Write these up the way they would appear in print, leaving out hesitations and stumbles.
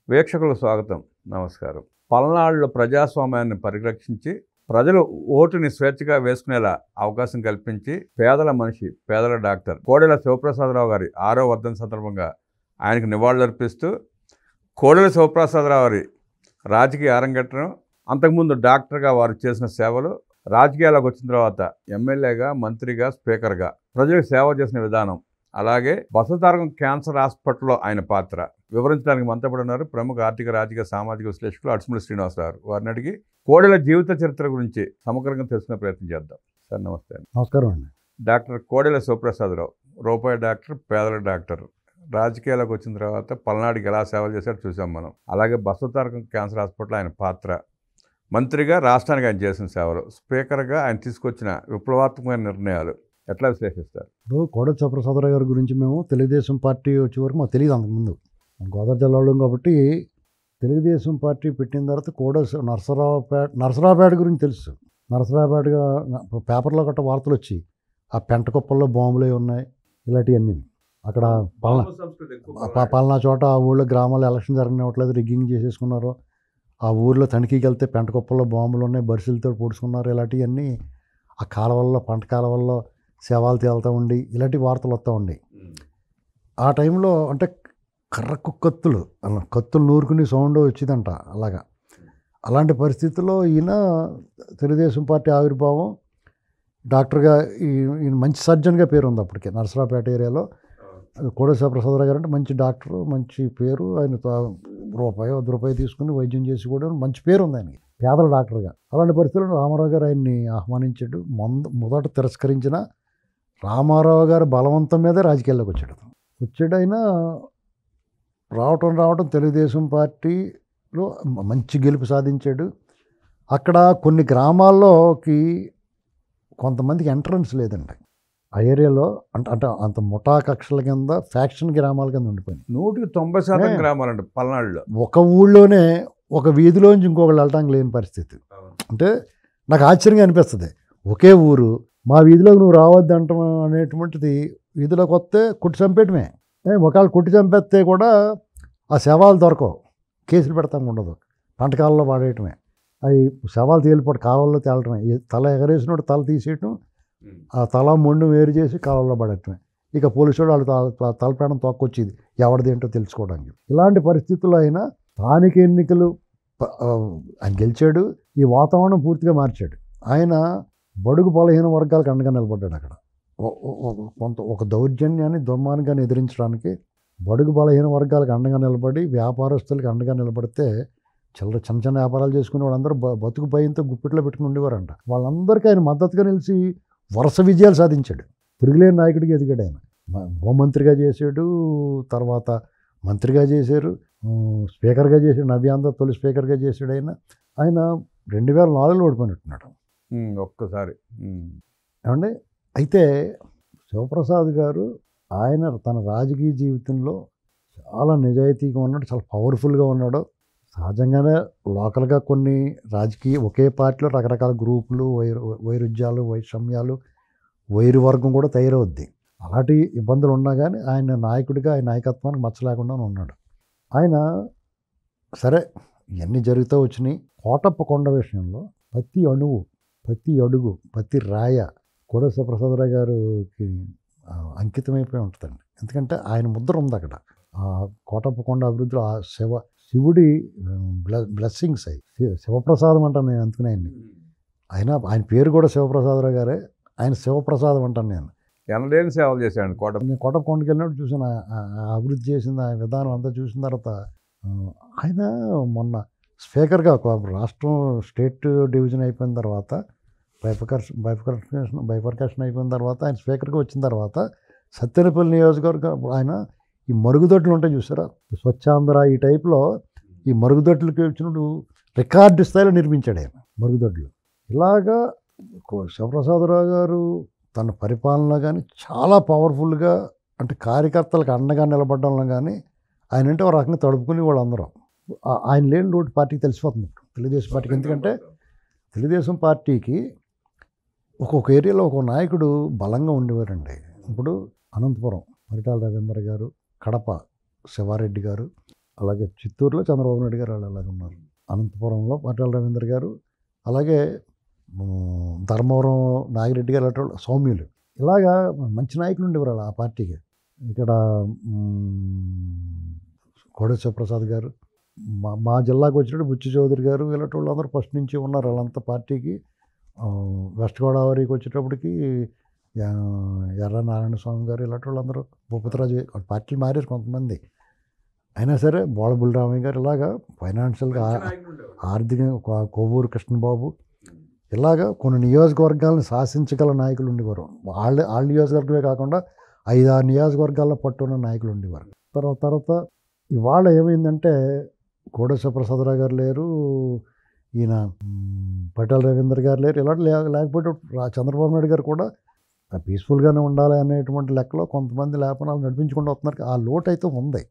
వీక్షకులకు స్వాగతం. నమస్కారం. పల్నాడులో ప్రజాస్వామ్యాన్ని పరిరక్షించి ప్రజలు ఓటుని స్వేచ్ఛగా వేసుకునేలా అవకాశం కల్పించి పేదల మనిషి, పేదల డాక్టర్ కోడెల శివప్రసాదరావు గారి 6వ వర్ధంతి సందర్భంగా ఆయనకు నివాళులర్పిస్తూ కోడెల శివప్రసాదరావు గారి రాజకీయ అరంగేట్రం, అంతకుముందు డాక్టర్గా వారు చేసిన సేవలు, రాజకీయాలకు వచ్చిన తర్వాత ఎమ్మెల్యేగా, మంత్రిగా, స్పీకర్గా ప్రజలకు సేవ చేసిన విధానం, అలాగే బసవతారకం క్యాన్సర్ హాస్పిటల్లో ఆయన పాత్ర వివరించడానికి మనతో ఉన్నారు ప్రముఖ ఆర్థిక, రాజకీయ, సామాజిక విశ్లేషకులు అడుసుమల్లి శ్రీనివాసరావు. వారిని అడిగి కోడెల జీవిత చరిత్ర గురించి సమగ్రంగా తెలుసుకునే ప్రయత్నం చేద్దాం. సార్ నమస్తే. నమస్కారం అండి. డాక్టర్ కోడెల శివప్రసాదరావు, రూపాయి డాక్టర్, పేదల డాక్టర్. రాజకీయాలకు వచ్చిన తర్వాత పల్నాడుకి ఎలా సేవలు చేశారో చూసాం మనం. అలాగే బసవతారకం క్యాన్సర్ హాస్పిటల్ ఆయన పాత్ర, మంత్రిగా రాష్ట్రానికి ఆయన చేసిన సేవలు, స్పీకర్గా ఆయన తీసుకొచ్చిన విప్లవాత్మకమైన నిర్ణయాలు ఎట్లా విశ్లేషిస్తారు? ఇప్పుడు కోడెల శివప్రసాదరావు గారి గురించి మేము తెలుగుదేశం పార్టీ వచ్చే వరకు మాకు తెలియదు. అంతకుముందు గోదావరి జిల్లాలో కాబట్టి తెలుగుదేశం పార్టీ పెట్టిన తర్వాత కోడెల నరసరావుపేట గురించి తెలుసు. నరసరావుపేటగా పేపర్లో గట్రా వార్తలు వచ్చి ఆ పెంట కుప్పల్లో బాంబులే ఉన్నాయి, ఇలాంటివన్నీ. అక్కడ పలానా చోట ఆ ఊళ్ళో గ్రామాల్లో ఎలక్షన్ జరగనివ్వట్లేదు, రిగ్గింగ్ చేసేసుకున్నారు. ఆ ఊర్లో తనిఖీకి వెళ్తే పెంట కుప్పల్లో బాంబులు ఉన్నాయి, బరిసెలతో పొడుచుకున్నారు. ఇలాంటివన్నీ ఆ కాలువల్లో, పంట కాలువల్లో శవాలు తేలుతూ ఉండి ఇలాంటి వార్తలు వస్తూ ఉండి, ఆ టైంలో అంటే కర్రకు కత్తులు నూరుకుని సౌండ్ వచ్చిందంట. అలాంటి పరిస్థితుల్లో ఈయన తెలుగుదేశం పార్టీ ఆవిర్భావం, డాక్టర్గా ఈయన మంచి సర్జన్గా పేరు ఉంది అప్పటికే నరసరావుపేట ఏరియాలో. కోడెల శివప్రసాదరావు గారు అంటే మంచి డాక్టరు, మంచి పేరు. ఆయన రూపాయి 1 రూపాయి తీసుకుని వైద్యం చేసి కూడా మంచి పేరు ఉంది ఆయనకి, పేదల డాక్టర్గా. అలాంటి పరిస్థితుల్లో రామారావు గారు ఆయన్ని ఆహ్వానించాడు. మొదట తిరస్కరించిన రామారావు గారు బలవంతం మీదే రాజకీయాల్లోకి వచ్చాడు. ఆయన రావటం తెలుగుదేశం పార్టీలో మంచి గెలుపు సాధించాడు. అక్కడ కొన్ని గ్రామాల్లోకి కొంతమందికి ఎంట్రన్స్ లేదండి. ఆ ఏరియాలో అంటే అంత ముఠా కక్షల కింద, ఫ్యాక్షన్ గ్రామాల కింద ఉండిపోయింది. 100% గ్రామాలండి పల్నాడులో. ఒక ఊళ్ళోనే ఒక వీధిలోంచి ఇంకొకళ్ళు వెళ్ళటానికి లేని పరిస్థితి. అంటే నాకు ఆశ్చర్యంగా అనిపిస్తుంది. ఒకే ఊరు, మా వీధిలోకి నువ్వు రావద్దు అంటాం అనేటువంటిది, వీధిలోకి వస్తే కొట్టి చంపేయటమే. ఒకవేళ కొట్టి చంపేస్తే కూడా ఆ శవాలు దొరకవు, కేసులు పెడతాం ఉండదు, పంటకాలలో పాడేయటమే. అవి శవాలు తేలిపోటు కాలువల్లో తేలటమే. తల ఎగరేసినోడు తల తీసేయటం, ఆ తల మొండు వేరు చేసి కాలువల్లో పడటమే. ఇక పోలీసు వాళ్ళు తలపేయడం తొక్కొచ్చేది ఎవరిది ఏంటో తెలుసుకోవడానికి. ఇలాంటి పరిస్థితుల్లో అయినా స్థానిక ఎన్నికలు ఆయన గెలిచాడు. ఈ వాతావరణం పూర్తిగా మార్చాడు. ఆయన బడుగు బలహీన వర్గాలకు అండగా నిలబడ్డాడు. అక్కడ ఒక దౌర్జన్యాన్ని, దుర్మార్గాన్ని ఎదిరించడానికి బడుగు బలహీన వర్గాలకు అండగా నిలబడి, వ్యాపారస్తులకు అండగా నిలబడితే చిన్న చిన్న వ్యాపారాలు చేసుకునే వాళ్ళందరూ బతుకు భయంతో గుప్పిట్లో పెట్టుకుని ఉండేవారంట. వాళ్ళందరికీ ఆయన మద్దతుగా నిలిచి వరుస విజయాలు సాధించాడు. తిరుగులేని నాయకుడికి ఎదిగాడు. ఆయన హోంమంత్రిగా చేశాడు, తర్వాత మంత్రిగా చేశారు, స్పీకర్గా చేశాడు. నవ్యాంధ్ర తొలి స్పీకర్గా చేశాడు. ఆయన 2004లో ఓడిపోయినట్టున్నాడు ఒక్కసారి. ఏమండి, అయితే శివప్రసాద్ గారు ఆయన తన రాజకీయ జీవితంలో చాలా నిజాయితీగా ఉన్నాడు, చాలా పవర్ఫుల్గా ఉన్నాడు. సహజంగానే లోకల్గా కొన్ని ఒకే పార్టీలో రకరకాల గ్రూపులు, వైరుధ్యాలు, వైషమ్యాలు, వైరువర్గం కూడా తయారవుద్ది. అలాంటి ఇబ్బందులు ఉన్నా కానీ ఆయన నాయకుడిగా, ఆయన నాయకత్వానికి మచ్చ లేకుండా ఉన్నాడు. ఆయన సరే ఇవన్నీ జరుగుతూ వచ్చినాయి. కోటప్ప కొండ విషయంలో ప్రతి అణువు, ప్రతి అడుగు, ప్రతి రాయ కోడెల శివప్రసాదరావు గారికి అంకితమైపోయి ఉంటుందండి. ఎందుకంటే ఆయన ముద్ర ఉంది అక్కడ. ఆ కోటప్ప కొండ అభివృద్ధిలో ఆ శివుడి బ్లెస్సింగ్స్ అయ్యి, శివప్రసాదం అంటాను నేను. అందుకని ఆయన పేరు కూడా శివప్రసాదరావు గారే. ఆయన శివప్రసాదం అంటాను నేను. ఎనలేని సేవలు చేశాడు నేను కోటప్ప కొండకి వెళ్ళినప్పుడు చూసిన అభివృద్ధి చేసిన ఆ విధానం అంతా చూసిన తర్వాత, ఆయన మొన్న స్పీకర్గా రాష్ట్రం స్టేట్ డివిజన్ అయిపోయిన తర్వాత, బైఫర్కేషన్ అయిపోయిన తర్వాత ఆయన స్పీకర్గా వచ్చిన తర్వాత సత్తెనపల్లి నియోజకవర్గం ఆయన ఈ మరుగుదొడ్లు ఉంటాయి చూసారా, స్వచ్ఛాంధ్ర ఈ టైప్లో ఈ మరుగుదొడ్లకి వచ్చినప్పుడు రికార్డు స్థాయిలో నిర్మించాడు ఆయన మరుగుదొడ్లు. ఇలాగా శివప్రసాదరావు గారు తన పరిపాలన కానీ చాలా పవర్ఫుల్గా, అంటే కార్యకర్తలకు అండగా నిలబడడంలో కానీ ఆయన అంటే ఒక రకంగా తడుపుకుని వాళ్ళందరూ. ఆయన లేని లోటు పార్టీకి తెలిసిపోతుంది తెలుగుదేశం పార్టీకి. ఎందుకంటే తెలుగుదేశం పార్టీకి ఒక్కొక్క ఏరియాలో ఒక నాయకుడు బలంగా ఉండేవారండి. ఇప్పుడు అనంతపురం పరిటాల రవీంద్ర గారు, కడప శివారెడ్డి గారు, అలాగే చిత్తూరులో చంద్రబాబు నాయుడు గారు వాళ్ళు అలాగే ఉన్నారు. అనంతపురంలో పరిటాల రవీంద్ర గారు, అలాగే ధర్మవరం నాగిరెడ్డి గారు అటు సౌమ్యులు, ఇలాగా మంచి నాయకులు ఉండేవారు ఆ పార్టీకి. ఇక్కడ కోడెల శివప్రసాద్ గారు, మా జిల్లాకు వచ్చినట్టు బుచ్చి చౌదరి గారు, ఇలాంటి వాళ్ళందరూ ఫస్ట్ నుంచి ఉన్నారు వాళ్ళంతా పార్టీకి. వెస్ట్ గోదావరికి వచ్చేటప్పటికి ఎర్ర నారాయణ స్వామి గారు, ఇలాంటి వాళ్ళందరూ భూపతిరాజు, పార్టీలు మారారు కొంతమంది. అయినా సరే బోళ బుల్లిరామయ్య గారు, ఇలాగా ఫైనాన్షియల్గా ఆర్థికంగా కొవ్వూరు కృష్ణబాబు, ఇలాగా కొన్ని నియోజకవర్గాలను శాసించగల నాయకులు ఉండేవారు. వాళ్ళ నియోజకవర్గమే కాకుండా 5-6 నియోజకవర్గాల్లో పట్టున్న నాయకులు ఉండేవారు. తర్వాత ఇవాళ ఏమైందంటే కోడెల శివప్రసాదరావు గారు లేరు, ఈయన పరిటాల రవీంద్ర గారు లేరు, ఇలాంటి లేకపోతే చంద్రబాబు నాయుడు గారు కూడా పీస్ఫుల్గానే ఉండాలి అనేటువంటి లెక్కలో కొంతమంది లేపనాలు నడిపించుకుంటూ వస్తున్నారు. ఆ లోటు అయితే ఉంది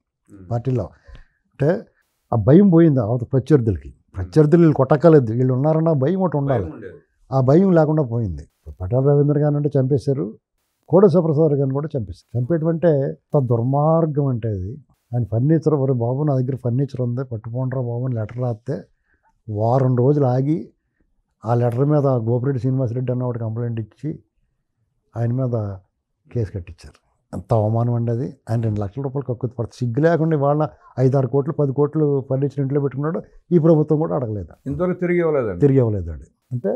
పార్టీలో. అంటే ఆ భయం పోయింది ప్రత్యర్థులకి. ప్రత్యర్థులు వీళ్ళు కొట్టక్కలేదు, వీళ్ళు ఉన్నారన్న భయం ఒకటి ఉండాలి. ఆ భయం లేకుండా పోయింది. పరిటాల రవీంద్ర గారిని అంటే చంపేశారు, కోడెల శివప్రసాద్ గారిని కూడా చంపేశారు. చంపేయటం అంటే అంత దుర్మార్గం అంటే అది. ఆయన ఫర్నిచర్, ఒరే బాబు నా దగ్గర ఫర్నిచర్ ఉంది పట్టుకోండిరా బాబు అని లెటర్ రాస్తే వారం రోజులు ఆగి ఆ లెటర్ మీద గోపిరెడ్డి శ్రీనివాసరెడ్డి అన్న ఒకటి కంప్లైంట్ ఇచ్చి ఆయన మీద కేసు కట్టించారు. ఎంత అవమానం అండి అది. ఆయన 2 లక్షల రూపాయలు కక్కుతు పడుతుంది. సిగ్గు లేకుండా వాళ్ళ 5-6 కోట్లు 10 కోట్లు ఫర్నిచర్ ఇంట్లో పెట్టుకున్నాడు. ఈ ప్రభుత్వం కూడా అడగలేదు, ఇంతవరకు తిరిగి ఇవ్వలేదు అండి. అంటే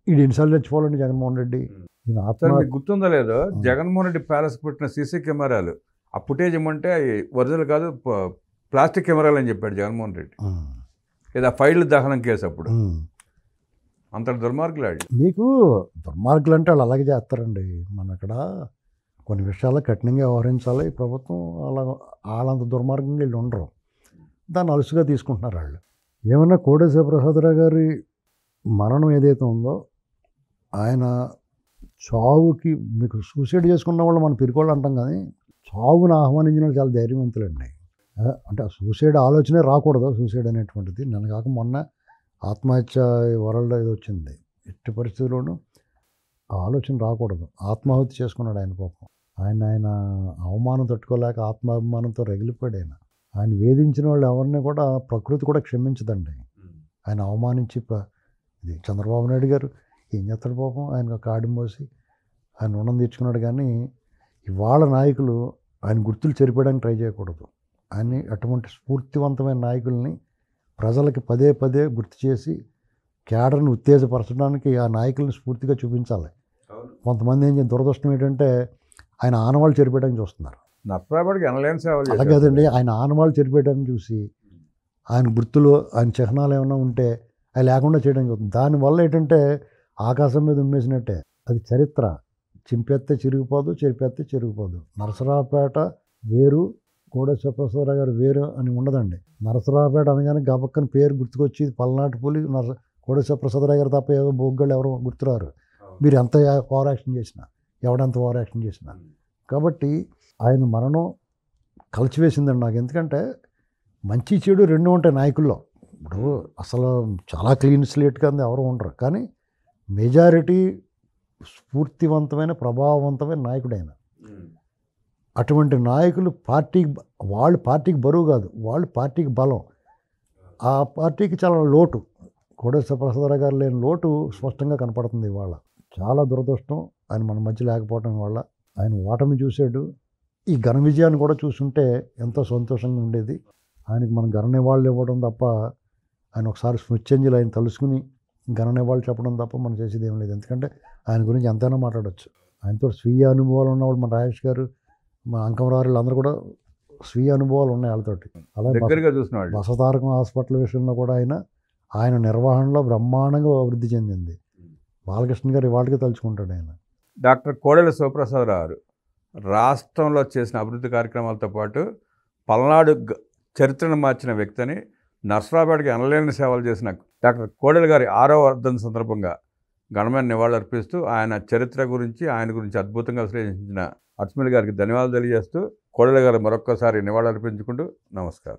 ఇది ఎన్నిసార్లు చచ్చిపోవాలండి జగన్మోహన్ రెడ్డి. ఈయన మీకు గుర్తుందో లేదో, జగన్మోహన్ రెడ్డి ప్యాలెస్ పెట్టిన సీసీ కెమెరాలు ఆ ఫుటేజ్ ఇమ్మంటే ఒరిజినల్ కాదు ప్లాస్టిక్ కెమెరాలు అని చెప్పాడు జగన్మోహన్ రెడ్డి. లేదా ఫైళ్లు దహనం కేసు అప్పుడు. అంత దుర్మార్గులు ఆడి. మీకు దుర్మార్గులు అంటే వాళ్ళు అలాగే చేస్తారండి. మన ఇక్కడ కొన్ని విషయాల్లో కఠినంగా వ్యవహరించాలి. ఈ ప్రభుత్వం వాళ్ళంత దుర్మార్గంగా వీళ్ళు ఉండరు, దాన్ని అలుసుగా తీసుకుంటున్నారు వాళ్ళు. ఏమన్నా కోడెల శివప్రసాదరావు గారి మరణం ఏదైతే ఉందో, ఆయన చావుకి మీకు సూసైడ్ చేసుకున్న వాళ్ళు మనం పిరికోళ్ళు అంటాం, కానీ చావును ఆహ్వానించిన వాళ్ళు చాలా ధైర్యవంతులండి. అంటే ఆ సూసైడ్ ఆలోచనే రాకూడదు. సూసైడ్ అనేటువంటిది నన్ను కాక మొన్న ఆత్మహత్య వరల్డ్ ఇది వచ్చింది. ఎట్టి పరిస్థితుల్లోనూ ఆ ఆలోచన రాకూడదు. ఆత్మాహుతి చేసుకున్నాడు ఆయన పాపం. ఆయన అవమానం తట్టుకోలేక ఆత్మాభిమానంతో రగిలిపోయాడు. ఆయన వేధించిన వాళ్ళు ఎవరిని కూడా ప్రకృతి కూడా క్షమించదండి. ఆయన అవమానించి ఇది చంద్రబాబు నాయుడు గారు ఏం చేస్తాడు పాపం, ఆయన కాడి మోసి ఆయన రుణం తీర్చుకున్నాడు. కానీ ఇవాళ నాయకులు ఆయన గుర్తులు చెరిపోయడానికి ట్రై చేయకూడదు. ఆయన అటువంటి స్ఫూర్తివంతమైన నాయకుల్ని ప్రజలకి పదే పదే గుర్తు చేసి కేడర్ని ఉత్తేజపరచడానికి ఆ నాయకుల్ని స్ఫూర్తిగా చూపించాలి. కొంతమంది ఏం దురదృష్టం ఏంటంటే ఆయన ఆనవాళ్ళు చెరిపోయడానికి చూస్తున్నారు. నర్సరావుపేటకి ఎనలేని సేవలు అలా కదండి, ఆయన ఆనవాళ్ళు చెరిపోయడానికి చూసి ఆయన గుర్తులు ఆయన చిహ్నాలు ఏమైనా ఉంటే అవి లేకుండా చేయడానికి చూస్తుంది. దానివల్ల ఏంటంటే ఆకాశం మీద ఉమ్మేసినట్టే. అది చరిత్ర. చింపేస్తే చిరిగిపోదు, చెరిపేస్తే చిరిగిపోదు. నరసరావుపేట వేరు, కోడెల శివప్రసాదరావు గారు వేరు అని ఉండదండి. నరసరావుపేట అనగానే గబక్కని పేరు గుర్తుకొచ్చి పల్నాటి పులి కోడెల శివప్రసాదరావు గారు తప్ప ఏదో బొగ్గలు ఎవరు గుర్తురారు. మీరు ఎంత ఓవర్ యాక్షన్ చేసినా, ఎవడంత ఓవర్ యాక్షన్ చేసినా. కాబట్టి ఆయన మరణం కలిచివేసిందండి నాకు. ఎందుకంటే మంచి చెడు రెండు ఉంటాయి నాయకుల్లో. ఇప్పుడు అసలు చాలా క్లీన్ స్లేట్గా ఎవరు ఉండరు, కానీ మెజారిటీ స్ఫూర్తివంతమైన ప్రభావవంతమైన నాయకుడు ఆయన. అటువంటి నాయకులు వాళ్ళు పార్టీకి బరువు కాదు, వాళ్ళు పార్టీకి బలం. ఆ పార్టీకి చాలా లోటు. కోడెల శివప్రసాదరావు గారు లేని లోటు స్పష్టంగా కనపడుతుంది ఇవాళ. చాలా దురదృష్టం ఆయన మన మధ్య లేకపోవడం వల్ల. ఆయన ఓటమి చూశాడు. ఈ ఘన విజయాన్ని కూడా చూస్తుంటే ఎంతో సంతోషంగా ఉండేది. ఆయనకి మనం ఘన నివాళులు ఇవ్వడం తప్ప, ఆయన ఒకసారి స్మృత్యంజలి ఆయన తలుసుకుని ఘన నివాళులు చెప్పడం తప్ప మనం చేసేది ఏం లేదు. ఎందుకంటే ఆయన గురించి ఎంతైనా మాట్లాడవచ్చు. ఆయనతో స్వీయ అనుభవాలు ఉన్నవాళ్ళు మన రాజేష్ గారు, మా అంకమరారు అందరూ కూడా స్వీయ అనుభవాలు ఉన్నాయి వాళ్ళతోటి. అలాగే బసతారకం హాస్పిటల్ విషయంలో కూడా ఆయన నిర్వహణలో బ్రహ్మాండంగా అభివృద్ధి చెందింది. బాలకృష్ణ గారు ఇవాళకి తలుచుకుంటాడు ఆయన. డాక్టర్ కోడెల శివప్రసాదరావు రాష్ట్రంలో చేసిన అభివృద్ధి కార్యక్రమాలతో పాటు పల్నాడు చరిత్రను మార్చిన వ్యక్తిని, నర్సరావుపేటకి ఎనలేని సేవలు చేసిన డాక్టర్ కోడెల గారి 6వ వర్ధంతి సందర్భంగా ఘనమైన నివాళులర్పిస్తూ ఆయన చరిత్ర గురించి, ఆయన గురించి అద్భుతంగా విశ్లేషించిన అర్చమిల్ గారికి ధన్యవాదాలు తెలియజేస్తూ కోడెల గారు మరొక్కసారి నివాళులర్పించుకుంటూ నమస్కారం.